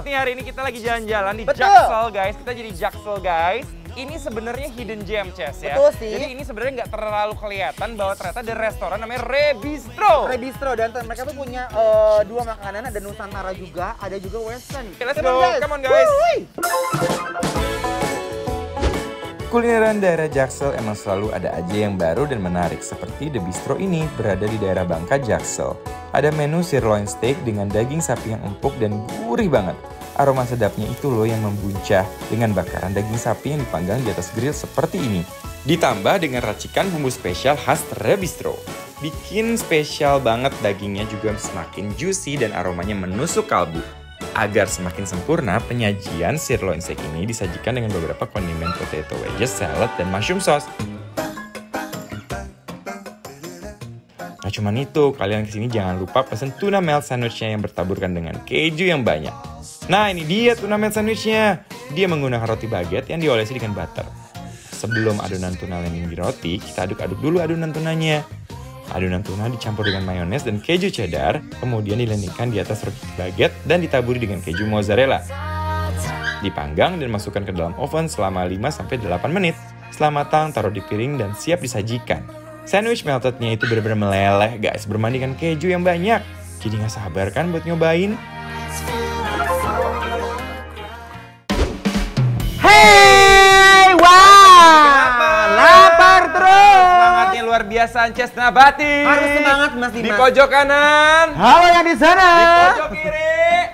banget nih hari ini kita lagi jalan-jalan di Betul. Jaksel guys. Kita jadi Jaksel guys. Ini sebenarnya hidden gem, Ces, ya. Betul sih. Jadi ini sebenarnya nggak terlalu kelihatan bahwa ternyata ada restoran namanya Rebistro. Rebistro, dan mereka tuh punya dua makanan, ada Nusantara juga, ada juga Western. Okay, let's go, come on guys. Kulineran daerah Jaksel emang selalu ada aja yang baru dan menarik, seperti The Bistro ini berada di daerah Bangka, Jaksel. Ada menu sirloin steak dengan daging sapi yang empuk dan gurih banget. Aroma sedapnya itu loh yang membuncah dengan bakaran daging sapi yang dipanggang di atas grill seperti ini. Ditambah dengan racikan bumbu spesial khas The Bistro. Bikin spesial banget, dagingnya juga semakin juicy dan aromanya menusuk kalbu. Agar semakin sempurna, penyajian sirloin steak ini disajikan dengan beberapa kondimen potato wedges, salad, dan mushroom sauce. Nah cuman itu, kalian kesini jangan lupa pesen tuna melt sandwichnya yang bertaburkan dengan keju yang banyak. Nah ini dia tuna melt sandwichnya. Dia menggunakan roti baguette yang diolesi dengan butter. Sebelum adonan tuna landing di roti, kita aduk-aduk dulu adonan tunanya. Adonan tuna dicampur dengan mayones dan keju cheddar, kemudian dilendingkan di atas roti baguette dan ditaburi dengan keju mozzarella. Dipanggang dan masukkan ke dalam oven selama 5-8 menit. Setelah matang, taruh di piring dan siap disajikan. Sandwich meltednya itu benar-benar meleleh guys, bermandikan keju yang banyak. Jadi gak sabar kan buat nyobain? Hey, wow, lapar terus. Semangatnya luar biasa, Ces Nabati. Harus semangat Mas Di Dimas. pojok kanan. Halo yang di sana. Di pojok kiri.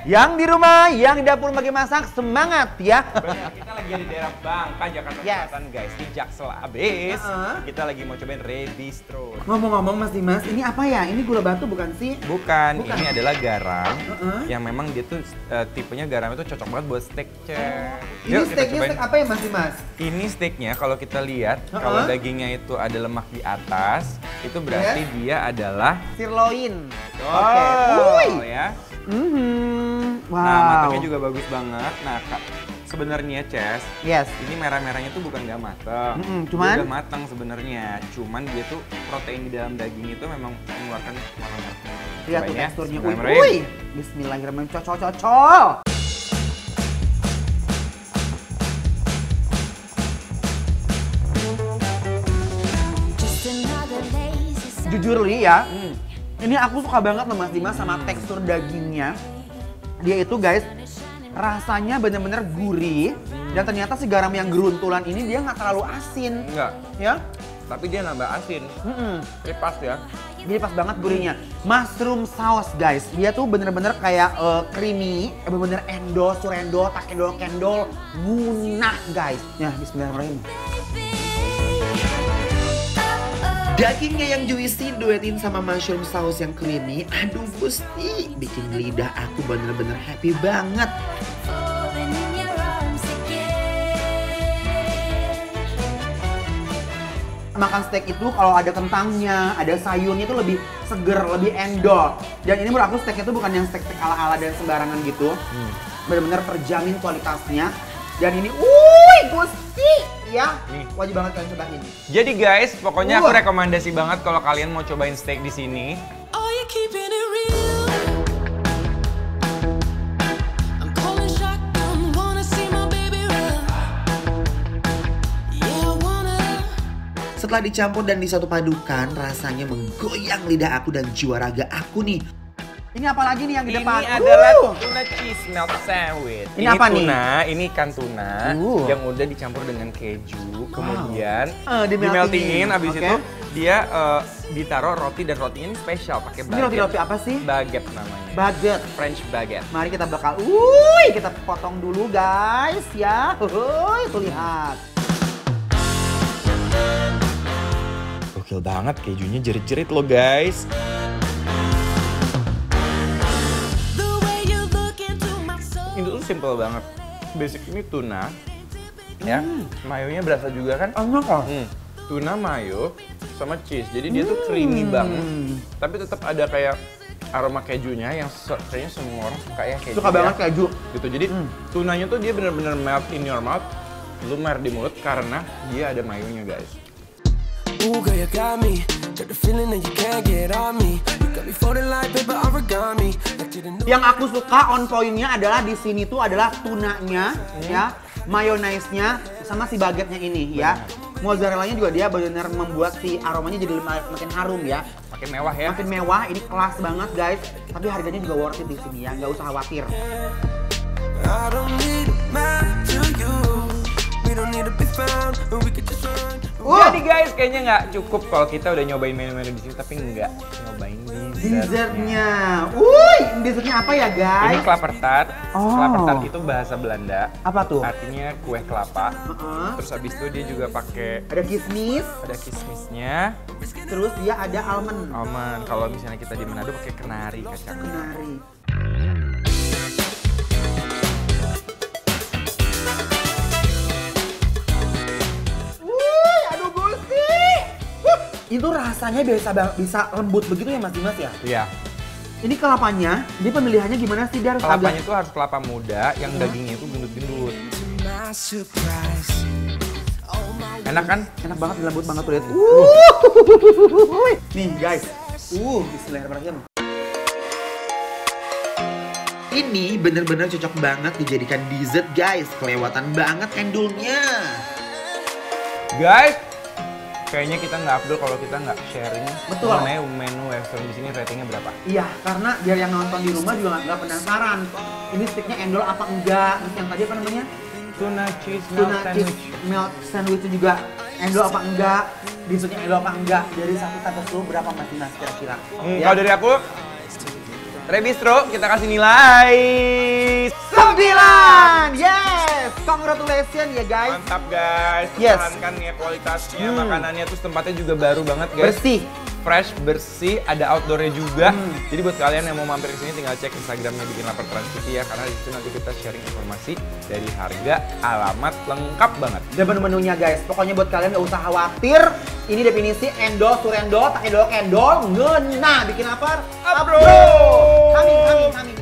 Yang di rumah, yang di dapur bagi masak, semangat ya. Benar, kita lagi di daerah Bangka, Jakarta Selatan guys, di Jaksel abis. Kita lagi mau cobain Rebistro. Ngomong-ngomong Mas Dimas, ini apa ya? Ini gula batu bukan sih? Bukan, ini adalah garam yang memang dia tuh tipenya garam itu cocok banget buat steak, Cek. Ini steaknya steak apa ya Mas Dimas? Ini steaknya kalau kita lihat, kalau dagingnya itu ada lemak di atas, itu berarti dia adalah Sirloin. Oke, ya. Wow. Nah, matangnya juga bagus banget. Nah, sebenarnya Ces, ini merah-merahnya tuh bukan nggak matang. Cuman? Dia udah matang sebenarnya. Cuman dia tuh protein di dalam daging itu memang mengeluarkan warna merah. Lihat tuh Cobain ya. teksturnya. Bismillahirrahmanirrahim. Bismillahirrahmanirrahim. Cocol. Jujur Li ya, ini aku suka banget loh Mas Dimas sama tekstur dagingnya. Dia itu guys, rasanya bener-bener gurih. Dan ternyata si garam yang geruntulan ini dia nggak terlalu asin. Enggak, Ya, tapi dia nambah asin. Ini pas ya. jadi pas banget gurihnya. Mushroom sauce guys, dia tuh bener-bener kayak creamy, bener-bener endol, surendol, tak kendol, munah guys. Ya, bismillahirrahmanirrahim. Dagingnya yang juicy duetin sama mushroom sauce yang creamy, aduh gusti, bikin lidah aku bener-bener happy banget. Makan steak itu kalau ada kentangnya, ada sayurnya itu lebih seger, lebih endol. Dan ini menurut aku steaknya itu bukan yang steak-steak ala-ala dan sembarangan gitu. Bener-bener terjamin kualitasnya. Dan ini, gusti, ya, wajib banget kalian cobain. Jadi guys, pokoknya aku rekomendasi banget kalau kalian mau cobain steak di sini. Setelah dicampur dan disatu padukan, rasanya menggoyang lidah aku dan jiwa raga aku nih. Ini apa lagi nih yang di depan? Ini adalah tuna cheese melt sandwich. Ini apa nih? Ini ikan tuna yang udah dicampur dengan keju, kemudian dimeltingin. abis itu dia ditaruh roti dan rotinya ini spesial pakai baguette. Ini roti-roti apa sih? Baguette namanya. Baguette. French baguette. Mari kita bakal, kita potong dulu guys ya. Tuh lihat. Gokil banget, kejunya jerit-jerit loh guys. Ini tuh simple banget. Basic ini tuna, ya. Mayonya berasa juga kan? Tuna mayo sama cheese. Jadi dia tuh creamy banget. Tapi tetap ada kayak aroma kejunya yang kayaknya semua orang suka ya keju. Suka banget keju. Gitu. Jadi tunanya tuh dia benar-benar melt in your mouth, lumer di mulut karena dia ada mayonya guys. Ooh, girl, you got me. Got the feeling that you can't get on me. You got me folding like paper origami. Yang aku suka on point-nya adalah di sini tuh adalah tunanya, ya, mayonaise-nya, sama si bagetnya ini, ya. Mozzarella-nya juga dia benar-benar membuat si aromanya jadi makin harum ya. Makin mewah ya. Makin mewah, ini kelas banget guys. Tapi harganya juga worth it di sini ya, nggak usah khawatir. I don't need a man to you. We don't need to be found, and we could just run. Jadi guys, kayaknya nggak cukup kalau kita udah nyobain menu-menu di sini, tapi nggak nyobain Dessertnya. Wuih, dessertnya apa ya Ini guys? klapertaart. Oh. Klapertaart itu bahasa Belanda. Apa tuh? Artinya kue kelapa. Heeh. Terus habis itu dia juga pakai Ada kismis, ada kismisnya, terus dia ada almond. almond. Kalau misalnya kita di Manado pakai kenari kacang. Kenari. Aduh gusti. Itu rasanya bisa lembut begitu ya Mas Dimas ya? Iya. Ini kelapanya, dia pemilihannya gimana sih? Dia harus Kelapanya agak- itu harus kelapa muda yang dagingnya itu gendut-gendut. My surprise. Enak kan? Enak banget, lembut banget tuh lihat. Nih guys. Bismillahirrahmanirrahim. Ini bener-bener cocok banget dijadikan dessert guys. Kelewatan banget endulnya. Guys, kayaknya kita nggak afdol kalau kita nggak sharing Betul. mengenai menu western di sini ratingnya berapa. Iya, karena biar yang nonton di rumah juga nggak penasaran. Ini sticknya endol apa enggak? Terus yang tadi apa namanya? Tuna cheese melt Tuna sandwich. cheese melt sandwich itu juga endol apa enggak? Dessertnya endol apa enggak? Dari 1 sampai 10 berapa Mas Dimas kira-kira? Ya. Kalau dari aku, Rebistro kita kasih nilai 9! Yes! Congratulations ya guys. mantap guys. Yes. Pertahankan ya kualitasnya, makanannya terus tempatnya juga baru banget guys. Bersih. Fresh, bersih, ada outdoornya juga. Jadi buat kalian yang mau mampir ke sini tinggal cek Instagramnya Bikin Lapar Trans TV ya, karena di situ nanti kita sharing informasi dari harga, alamat lengkap banget. Dan menu-menunya guys, pokoknya buat kalian gak usah khawatir. Ini definisi endol, surendol, tak endol, kendol, ngena, bikin lapar. Abro! Coming.